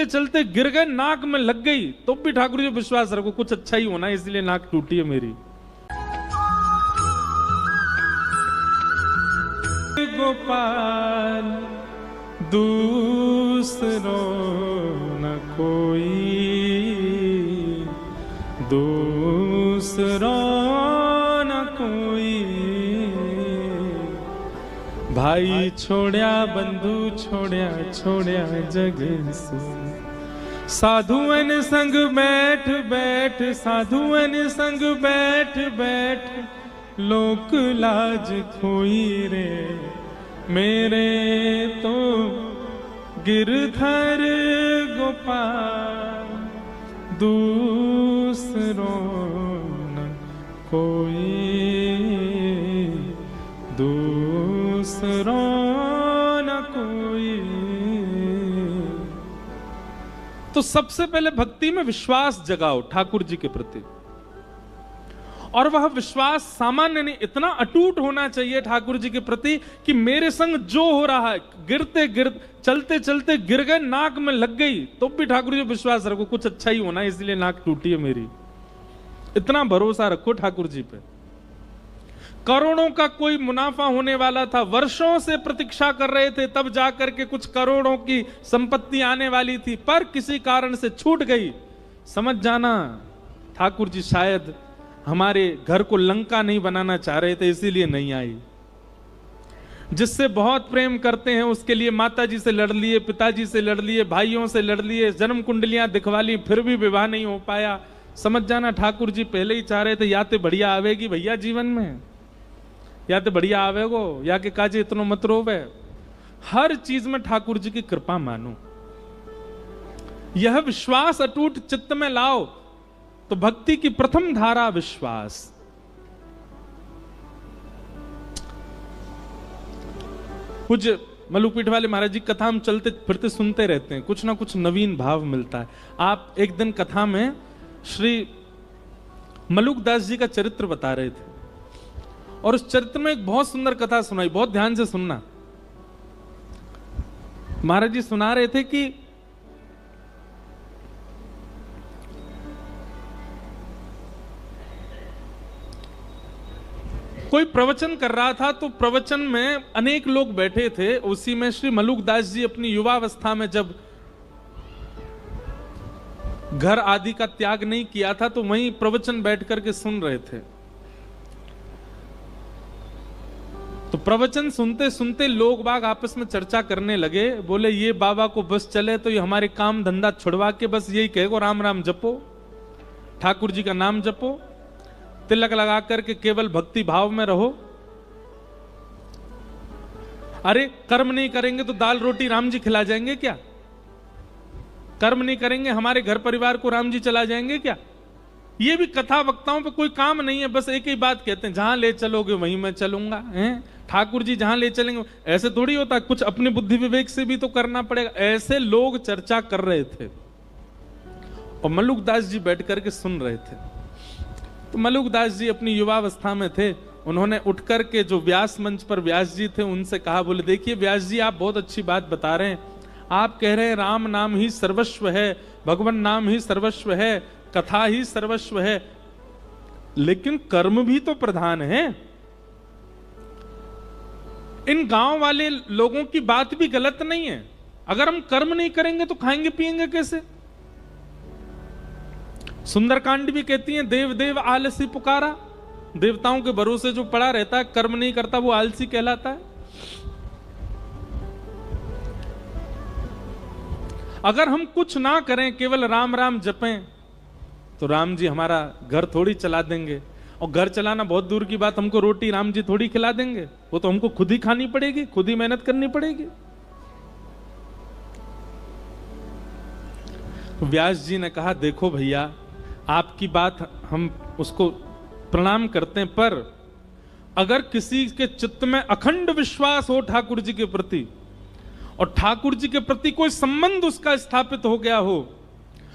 चलते चलते गिर गए, नाक में लग गई, तो भी ठाकुर जी विश्वास रखो कुछ अच्छा ही होना, इसलिए नाक टूटी है मेरी। गोपाल दूसरो न कोई, दूसरो न कोई, भाई छोड़या बंधु छोड़या छोड़या जग सु। साधुअन संग बैठ बैठ, साधुअन संग बैठ बैठ, लोक लाज खोई रे, मेरे तो गिरधर गोपाल दूसरो न कोई, दूसरो न कोई। तो सबसे पहले भक्ति में विश्वास जगाओ ठाकुर जी के प्रति, और वह विश्वास सामान्य नहीं, इतना अटूट होना चाहिए ठाकुर जी के प्रति कि मेरे संग जो हो रहा है, गिरते गिरते चलते चलते गिर गए, नाक में लग गई, तो भी ठाकुर जी विश्वास रखो कुछ अच्छा ही होना, इसलिए नाक टूटी है मेरी। इतना भरोसा रखो ठाकुर जी पे। करोड़ों का कोई मुनाफा होने वाला था, वर्षों से प्रतीक्षा कर रहे थे, तब जाकर के कुछ करोड़ों की संपत्ति आने वाली थी, पर किसी कारण से छूट गई। समझ जाना ठाकुर जी शायद हमारे घर को लंका नहीं बनाना चाह रहे थे, इसीलिए नहीं आई। जिससे बहुत प्रेम करते हैं उसके लिए माता जी से लड़ लिए, पिताजी से लड़ लिए, भाइयों से लड़ लिए, जन्म कुंडलियां दिखवा ली, फिर भी विवाह नहीं हो पाया। समझ जाना ठाकुर जी पहले ही चाह रहे थे या तो बढ़िया आवेगी भैया जीवन में, या तो बढ़िया आवेगो, या के काजे इतनो मत रोवे। हर चीज में ठाकुर जी की कृपा मानो, यह विश्वास अटूट चित्त में लाओ। तो भक्ति की प्रथम धारा विश्वास। पूज्य मलुकपीठ वाले महाराज जी कथा हम चलते फिरते सुनते रहते हैं, कुछ ना कुछ नवीन भाव मिलता है। आप एक दिन कथा में श्री मलुकदास जी का चरित्र बता रहे थे, और उस चरित्र में एक बहुत सुंदर कथा सुनाई, बहुत ध्यान से सुनना। महाराज जी सुना रहे थे कि कोई प्रवचन कर रहा था, तो प्रवचन में अनेक लोग बैठे थे, उसी में श्री मलुकदास जी अपनी युवावस्था में जब घर आदि का त्याग नहीं किया था, तो वहीं प्रवचन बैठ करके सुन रहे थे। तो प्रवचन सुनते सुनते लोग बाग आपस में चर्चा करने लगे, बोले ये बाबा को बस चले तो ये हमारे काम धंधा छुड़वा के बस यही कहेगो राम राम जपो, ठाकुर जी का नाम जपो, तिलक लगा करके केवल भक्ति भाव में रहो। अरे कर्म नहीं करेंगे तो दाल रोटी राम जी खिला जाएंगे क्या? कर्म नहीं करेंगे हमारे घर परिवार को राम जी चला जाएंगे क्या? ये भी कथा वक्ताओं पे कोई काम नहीं है, बस एक ही बात कहते हैं, जहां ले चलोगे वहीं मैं चलूंगा। ठाकुर जी जहां ले चलेंगे, ऐसे थोड़ी होता, कुछ अपने बुद्धि विवेक से भी तो करना पड़ेगा। ऐसे लोग चर्चा कर रहे थे और मलुकदास जी बैठ करके सुन रहे थे। तो मलुकदास जी अपनी युवावस्था में थे, उन्होंने उठ करके जो व्यास मंच पर व्यास जी थे उनसे कहा, बोले देखिए व्यास जी आप बहुत अच्छी बात बता रहे हैं, आप कह रहे हैं राम नाम ही सर्वस्व है, भगवान नाम ही सर्वस्व है, कथा ही सर्वस्व है, लेकिन कर्म भी तो प्रधान है। इन गांव वाले लोगों की बात भी गलत नहीं है, अगर हम कर्म नहीं करेंगे तो खाएंगे पिएंगे कैसे? सुंदरकांड भी कहती है देव देव आलसी पुकारा, देवताओं के भरोसे जो पड़ा रहता है कर्म नहीं करता वो आलसी कहलाता है। अगर हम कुछ ना करें केवल राम राम जपें तो राम जी हमारा घर थोड़ी चला देंगे, और घर चलाना बहुत दूर की बात, हमको रोटी राम जी थोड़ी खिला देंगे, वो तो हमको खुद ही खानी पड़ेगी, खुद ही मेहनत करनी पड़ेगी। व्यास जी ने कहा देखो भैया आपकी बात हम उसको प्रणाम करते हैं, पर अगर किसी के चित्त में अखंड विश्वास हो ठाकुर जी के प्रति, और ठाकुर जी के प्रति कोई संबंध उसका स्थापित हो गया हो,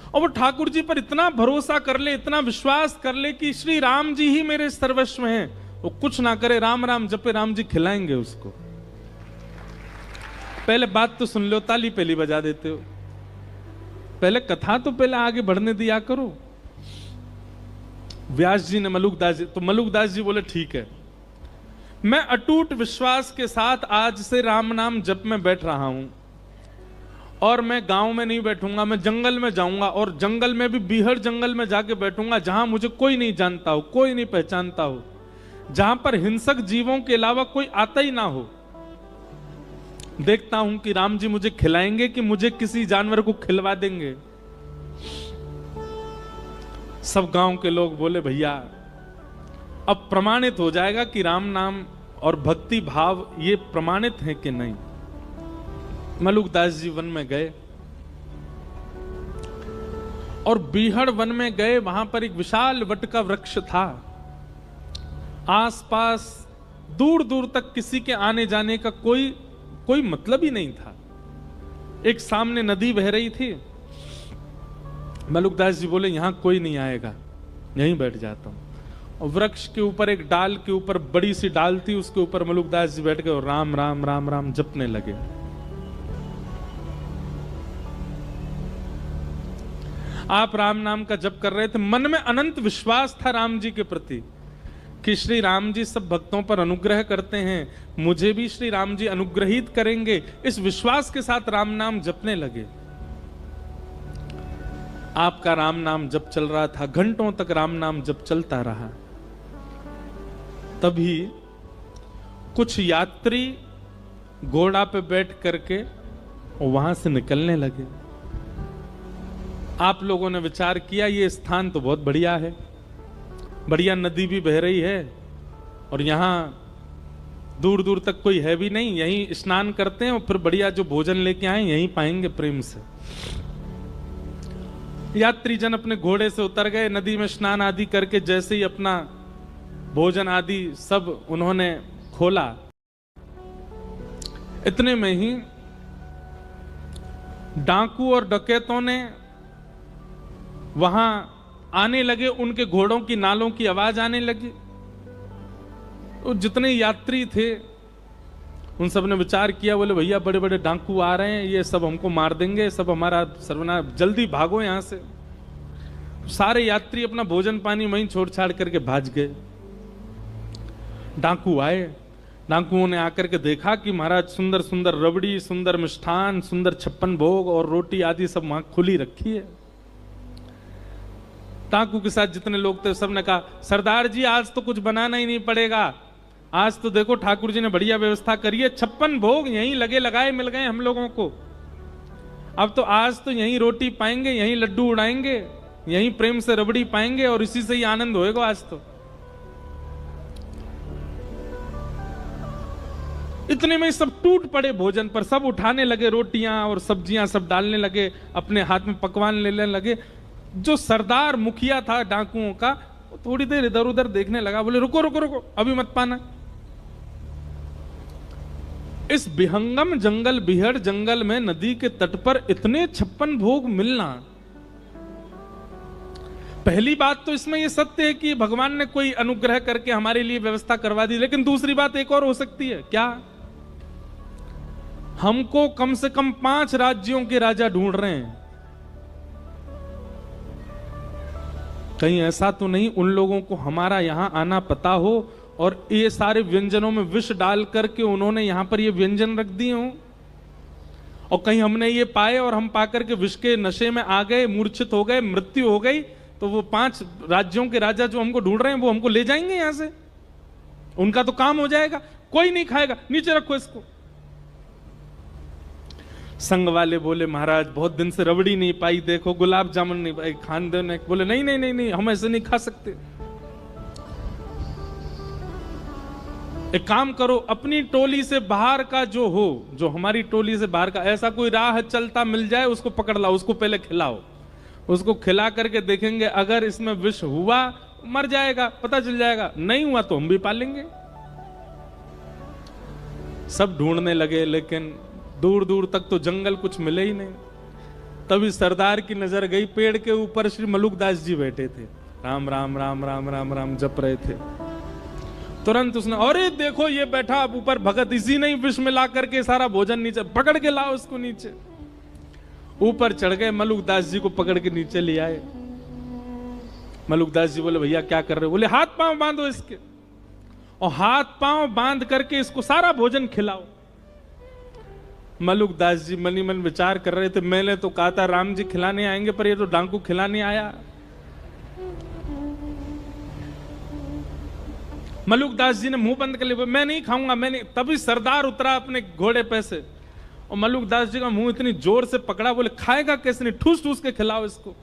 और वो ठाकुर जी पर इतना भरोसा कर ले, इतना विश्वास कर ले कि श्री राम जी ही मेरे सर्वस्व हैं, वो कुछ ना करे राम राम जपे, राम जी खिलाएंगे उसको। पहले बात तो सुन लो, ताली पहली बजा देते हो। पहले कथा तो पहले आगे बढ़ने दिया करो। व्यास जी ने मलुकदास जी, तो मलुकदास जी बोले ठीक है, मैं अटूट विश्वास के साथ आज से राम नाम जप में बैठ रहा हूं, और मैं गांव में नहीं बैठूंगा, मैं जंगल में जाऊंगा, और जंगल में भी बीहड़ जंगल में जाके बैठूंगा जहां मुझे कोई नहीं जानता हो, कोई नहीं पहचानता हो, जहां पर हिंसक जीवों के अलावा कोई आता ही ना हो। देखता हूं कि राम जी मुझे खिलाएंगे कि मुझे किसी जानवर को खिलवा देंगे। सब गांव के लोग बोले भैया अब प्रमाणित हो जाएगा कि राम नाम और भक्ति भाव ये प्रमाणित है कि नहीं। मलुकदास जी वन में गए और बीहड़ वन में गए, वहां पर एक विशाल वट का वृक्ष था। आसपास दूर दूर तक किसी के आने जाने का कोई मतलब ही नहीं था। एक सामने नदी बह रही थी। मलुकदास जी बोले यहां कोई नहीं आएगा, यहीं बैठ जाता हूं। और वृक्ष के ऊपर एक डाल के ऊपर बड़ी सी डाल थी, उसके ऊपर मलुकदास जी बैठ गए और राम राम राम राम जपने लगे। आप राम नाम का जप कर रहे थे, मन में अनंत विश्वास था राम जी के प्रति कि श्री राम जी सब भक्तों पर अनुग्रह करते हैं, मुझे भी श्री राम जी अनुग्रहित करेंगे। इस विश्वास के साथ राम नाम जपने लगे। आपका राम नाम जप चल रहा था, घंटों तक राम नाम जप चलता रहा। तभी कुछ यात्री घोड़ा पे बैठ करके वहां से निकलने लगे। आप लोगों ने विचार किया ये स्थान तो बहुत बढ़िया है, बढ़िया नदी भी बह रही है और यहां दूर दूर तक कोई है भी नहीं, यहीं स्नान करते हैं और फिर बढ़िया जो भोजन लेके आए यहीं पाएंगे प्रेम से। यात्री जन अपने घोड़े से उतर गए, नदी में स्नान आदि करके जैसे ही अपना भोजन आदि सब उन्होंने खोला, इतने में ही डाकू और डकैतों ने वहां आने लगे। उनके घोड़ों की नालों की आवाज आने लगी। तो जितने यात्री थे उन सब ने विचार किया, बोले भैया बड़े बड़े डाकू आ रहे हैं, ये सब हमको मार देंगे, सब हमारा सर्वनाश, जल्दी भागो यहां से। सारे यात्री अपना भोजन पानी वहीं छोड़ छाड़ करके भाग गए। डाकू आए, डाकुओं ने आकर के देखा कि महाराज सुंदर सुंदर रबड़ी, सुंदर मिष्ठान, सुंदर 56 भोग और रोटी आदि सब वहां खुली रखी है। डाकू के साथ जितने लोग थे सबने कहा सरदार जी आज तो कुछ बनाना ही नहीं पड़ेगा, आज तो देखो ठाकुर जी ने बढ़िया व्यवस्था करी है, 56 भोग यहीं लगे लगाए मिल गए हम लोगों को। अब तो आज तो यहीं रोटी पाएंगे, यहीं लड्डू उड़ाएंगे, यहीं प्रेम से रबड़ी पाएंगे और इसी से ही आनंद होएगा आज तो। इतने में सब टूट पड़े भोजन पर, सब उठाने लगे रोटियां और सब्जियां सब डालने लगे, अपने हाथ में पकवान लेने लगे। जो सरदार मुखिया था डाकुओं का, थोड़ी देर इधर उधर देखने लगा, बोले रुको रुको रुको अभी मत पाना। इस विहंगम जंगल, बिहड़ जंगल में नदी के तट पर इतने 56 भोग मिलना, पहली बात तो इसमें यह सत्य है कि भगवान ने कोई अनुग्रह करके हमारे लिए व्यवस्था करवा दी। लेकिन दूसरी बात एक और हो सकती है, क्या हमको कम से कम 5 राज्यों के राजा ढूंढ रहे हैं। कहीं ऐसा तो नहीं उन लोगों को हमारा यहां आना पता हो और ये सारे व्यंजनों में विष डाल करके उन्होंने यहां पर ये व्यंजन रख दिए हो, और कहीं हमने ये पाए और हम पाकर के विष के नशे में आ गए, मूर्छित हो गए, मृत्यु हो गई, तो वो 5 राज्यों के राजा जो हमको ढूंढ रहे हैं वो हमको ले जाएंगे यहां से, उनका तो काम हो जाएगा, कोई नहीं खाएगा, नीचे रखो इसको। संग वाले बोले महाराज बहुत दिन से रबड़ी नहीं पाई, देखो गुलाब जामुन नहीं पाई, खान देने बोले नहीं नहीं नहीं नहीं हम ऐसे नहीं खा सकते। एक काम करो, अपनी टोली से बाहर का जो हो, जो हमारी टोली से बाहर का ऐसा कोई राह चलता मिल जाए उसको पकड़ लाओ, उसको पहले खिलाओ, उसको खिला करके देखेंगे अगर इसमें विष हुआ मर जाएगा, पता चल जाएगा, नहीं हुआ तो हम भी पालेंगे। सब ढूंढने लगे लेकिन दूर दूर तक तो जंगल कुछ मिले ही नहीं। तभी सरदार की नजर गई, पेड़ के ऊपर श्री मलुकदास जी बैठे थे, राम राम राम राम राम राम जप रहे थे। तुरंत उसने, अरे देखो ये बैठा अब ऊपर भगत, इसी नहीं विष मिला करके सारा भोजन नीचे, पकड़ के लाओ उसको नीचे। ऊपर चढ़ गए, मलुकदास जी को पकड़ के नीचे ले आए। मलुकदास जी बोले भैया क्या कर रहे हो? बोले हाथ पांव बांधो इसके, और हाथ पांव बांध करके इसको सारा भोजन खिलाओ। मलुकदास जी मनी मन विचार कर रहे थे, मैंने तो कहा था राम जी खिलाने आएंगे, पर ये तो डांकू खिलाने आया। मलुकदास जी ने मुंह बंद कर लिया, मैं नहीं खाऊंगा, मैं नहीं। तभी सरदार उतरा अपने घोड़े पे से, और मलुकदास जी का मुंह इतनी जोर से पकड़ा, बोले खाएगा कैसे नहीं, ठूस ठूस के खिलाओ इसको।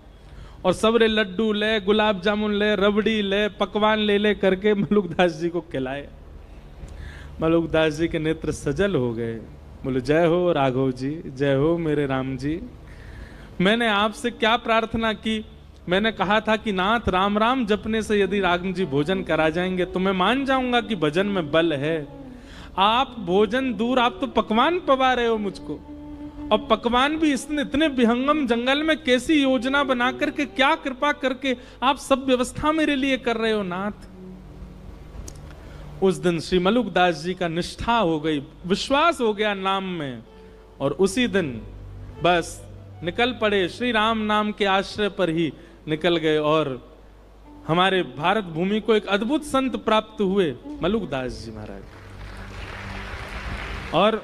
और सबरे लड्डू ले, गुलाब जामुन ले, रबड़ी ले, पकवान ले ले करके मलुकदास जी को खिलाए। मलुकदास जी के नेत्र सजल हो गए। बोले जय हो राघव जी, जय हो मेरे राम जी। मैंने आपसे क्या प्रार्थना की? मैंने कहा था कि नाथ राम राम जपने से यदि राम जी भोजन करा जाएंगे तो मैं मान जाऊंगा कि भजन में बल है। आप भोजन दूर, आप तो पकवान पवा रहे हो मुझको, और पकवान भी इतने विहंगम जंगल में कैसी योजना बना करके, क्या कृपा करके आप सब व्यवस्था मेरे लिए कर रहे हो नाथ। उस दिन श्री मलुकदास जी का निष्ठा हो गई, विश्वास हो गया नाम में, और उसी दिन बस निकल पड़े, श्री राम नाम के आश्रय पर ही निकल गए। और हमारे भारत भूमि को एक अद्भुत संत प्राप्त हुए, मलुकदास जी महाराज। और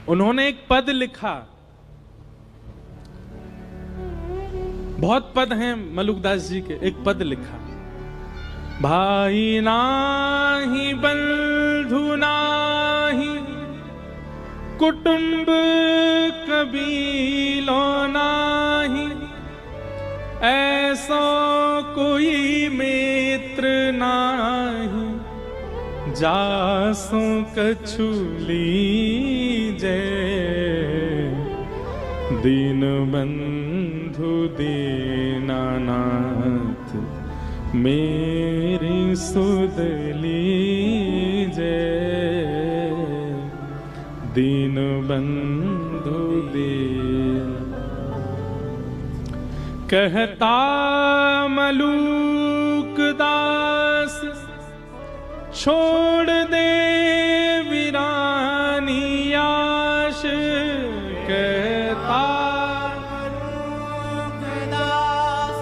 उन्होंने एक पद लिखा, बहुत पद हैं मलुकदास जी के, एक पद लिखा, भाई नाही बंधु नाही कुटुंब कबीलो नाही, ऐसो कोई मित्र नाही, जासो कछु लीजे, दीन बंधु दीनानाथ, मेरी सुध लीजे, दीन बंधु दीन। कहता मलुकदास छोड़ दे वीरानी आश, कहता मलुकदास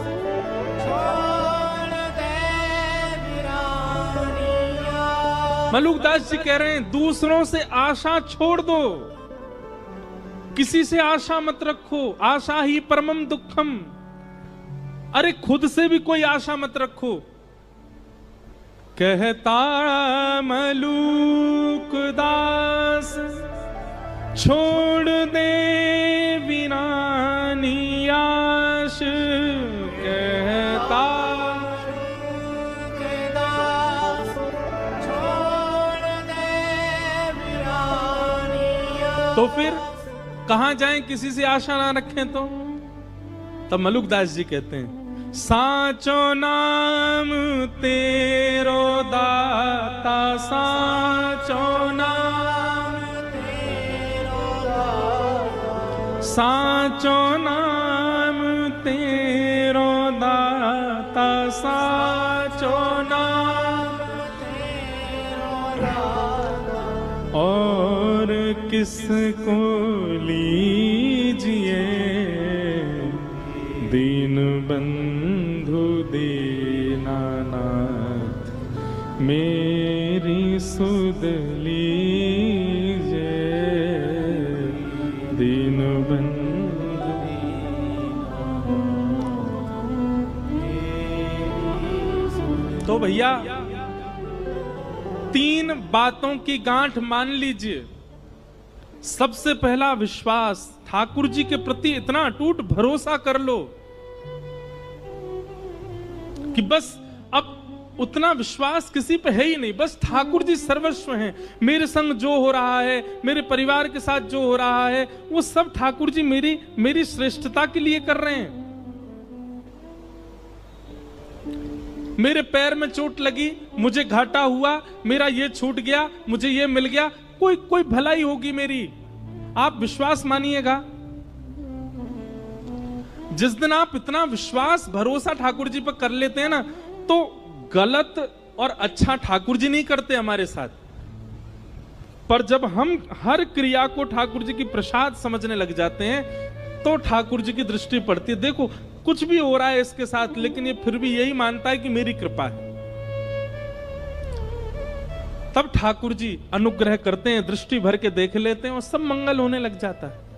छोड़ दे वीरानी आश। मलुकदास जी कह रहे हैं दूसरों से आशा छोड़ दो, किसी से आशा मत रखो, आशा ही परमम दुखम। अरे खुद से भी कोई आशा मत रखो। कहता मलुकदास छोड़ दे वीरानी आश, कहता मलुकदास छोड़ दे वीरानी आश। तो फिर कहां जाएं किसी से आशा ना रखें तो? तब मलुकदास जी कहते हैं साचो नाम तेरो दाता, साचो नाम तेरो दाता, साचो नाम तेरो दाता, साचो नाम तेरो दाता, और किसको लीजिए, दीन बंधु दीनानाथ, मेरी सुध लीजिए, दीन बंधु। तो भैया तीन बातों की गांठ मान लीजिए। सबसे पहला विश्वास, ठाकुर जी के प्रति इतना अटूट भरोसा कर लो कि बस अब उतना विश्वास किसी पे है ही नहीं, बस ठाकुर जी सर्वस्व हैं। मेरे संग जो हो रहा है, मेरे परिवार के साथ जो हो रहा है, वो सब ठाकुर जी मेरी श्रेष्ठता के लिए कर रहे हैं। मेरे पैर में चोट लगी, मुझे घाटा हुआ, मेरा ये छूट गया, मुझे ये मिल गया, कोई भलाई होगी मेरी। आप विश्वास मानिएगा, जिस दिन आप इतना विश्वास भरोसा ठाकुर जी पर कर लेते हैं ना, तो गलत और अच्छा ठाकुर जी नहीं करते हमारे साथ, पर जब हम हर क्रिया को ठाकुर जी की प्रसाद समझने लग जाते हैं तो ठाकुर जी की दृष्टि पड़ती है, देखो कुछ भी हो रहा है इसके साथ, लेकिन ये फिर भी यही मानता है कि मेरी कृपा है। तब ठाकुर जी अनुग्रह करते हैं, दृष्टि भर के देख लेते हैं और सब मंगल होने लग जाता है।